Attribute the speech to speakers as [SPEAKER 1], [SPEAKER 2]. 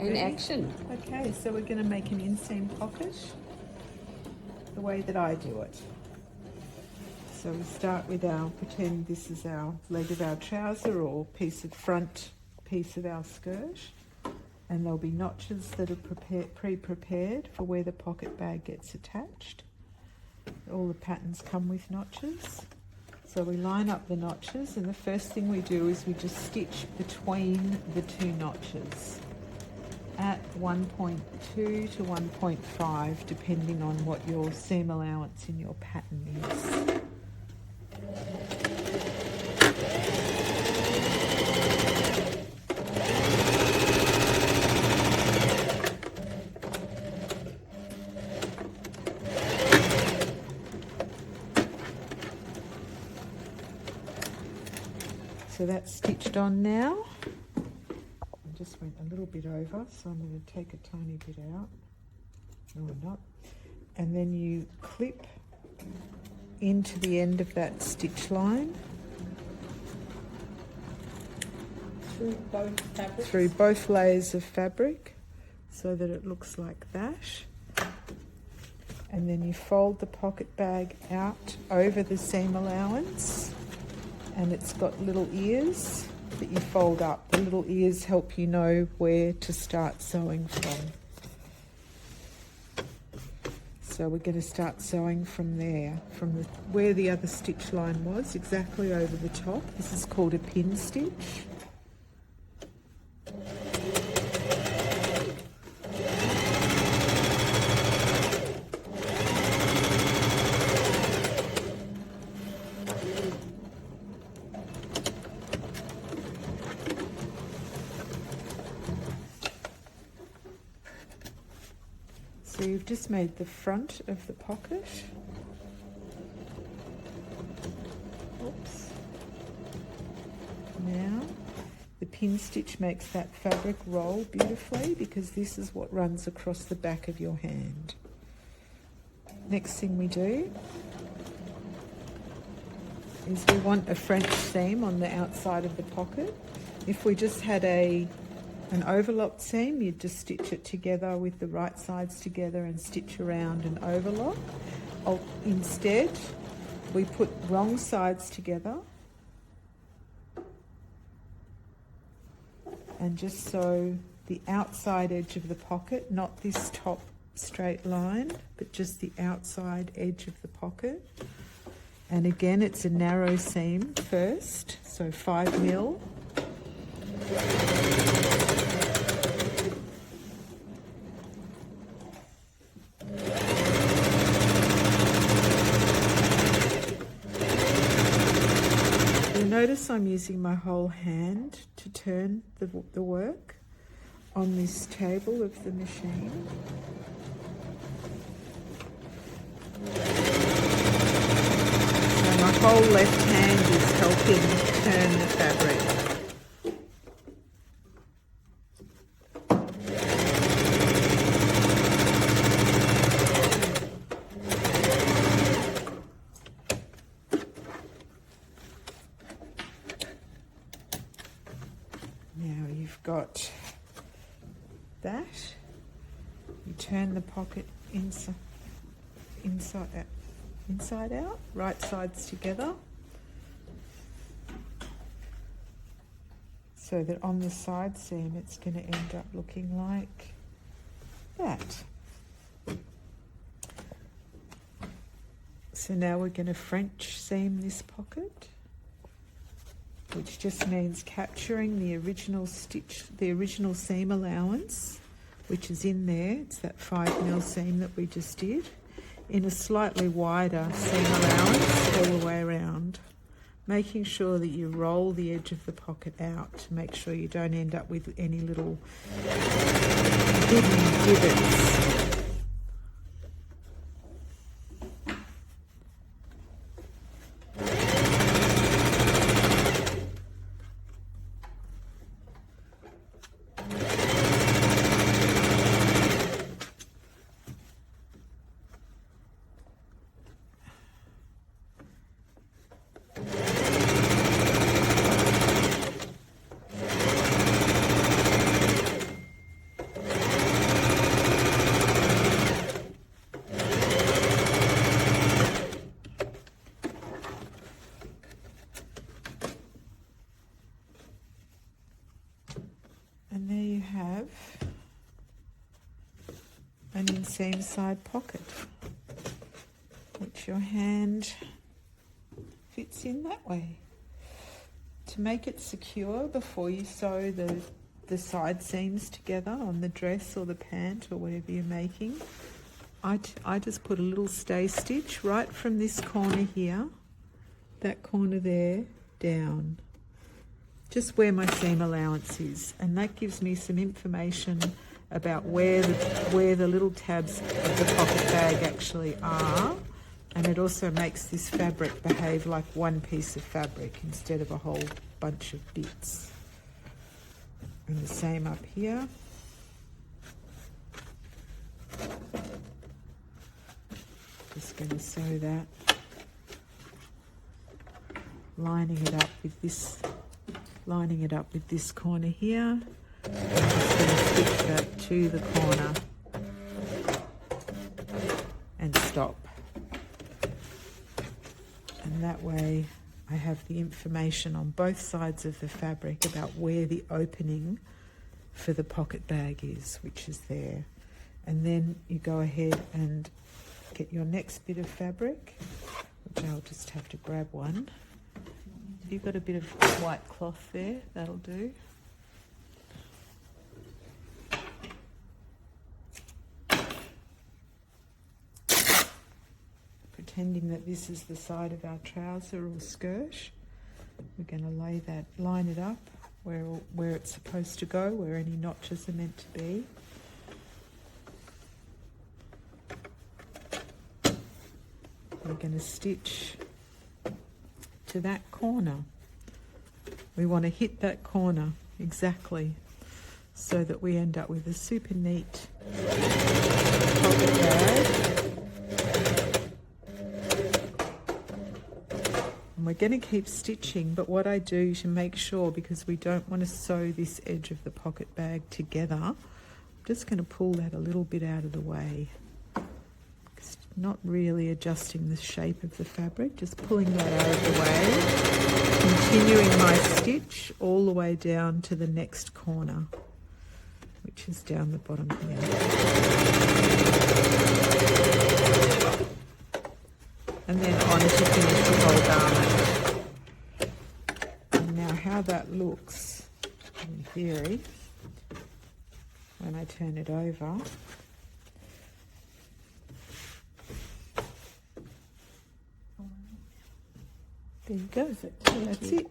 [SPEAKER 1] in action.
[SPEAKER 2] Okay, so we're going to make an inseam pocket the way that I do it. So we start with pretend this is our leg of our trouser or front piece of our skirt, and there'll be notches that are pre-prepared for where the pocket bag gets attached. All the patterns come with notches. So we line up the notches, and the first thing we do is we just stitch between the two notches at 1.2 to 1.5, depending on what your seam allowance in your pattern is. So that's stitched on now. I just went a little bit over, so I'm going to take a tiny bit out. No, I'm not. And then you clip into the end of that stitch line. Through both layers of fabric, so that it looks like that. And then you fold the pocket bag out over the seam allowance. And it's got little ears that you fold up. The little ears help you know where to start sewing from. So we're going to start sewing from there, from where the other stitch line was, exactly over the top. This is called a pin stitch. So you've just made the front of the pocket. Oops. Now the pin stitch makes that fabric roll beautifully, because this is what runs across the back of your hand. Next thing we do is we want a French seam on the outside of the pocket. If we just had an overlocked seam, you'd just stitch it together with the right sides together and stitch around and overlock. Instead, we put wrong sides together and just sew the outside edge of the pocket, not this top straight line, but just the outside edge of the pocket. And again, it's a narrow seam first, so 5 mil. Notice I'm using my whole hand to turn the work on this table of the machine. So my whole left hand is helping turn the fabric. Now you've got that. You turn the pocket inside out, right sides together, so that on the side seam it's going to end up looking like that. So now we're going to French seam this pocket, which just means capturing the original stitch, the original seam allowance, which is in there. It's that 5 mil seam that we just did, in a slightly wider seam allowance all the way around, making sure that you roll the edge of the pocket out to make sure you don't end up with any little hidden divots. And there you have an inseam side pocket, which your hand fits in that way. To make it secure before you sew the side seams together on the dress or the pant or whatever you're making, I just put a little stay stitch right from this corner here, that corner there, down, just where my seam allowance is, and that gives me some information about where the little tabs of the pocket bag actually are, and it also makes this fabric behave like one piece of fabric instead of a whole bunch of bits. And the same up here. Just going to sew that, lining it up with this corner here. I'm just going to stitch that to the corner and stop. And that way I have the information on both sides of the fabric about where the opening for the pocket bag is, which is there. And then you go ahead and get your next bit of fabric, which I'll just have to grab one. If you've got a bit of white cloth there, that'll do. Pretending that this is the side of our trouser or skirt, we're going to line it up where it's supposed to go, where any notches are meant to be. We're going to stitch to that corner. We want to hit that corner exactly so that we end up with a super neat pocket bag. And we're going to keep stitching, but what I do to make sure, because we don't want to sew this edge of the pocket bag together, I'm just going to pull that a little bit out of the way. Not really adjusting the shape of the fabric, just pulling that out of the way, continuing my stitch all the way down to the next corner, which is down the bottom here. And then on to finish the whole garment. And now how that looks in theory when I turn it over. There you go. That's it.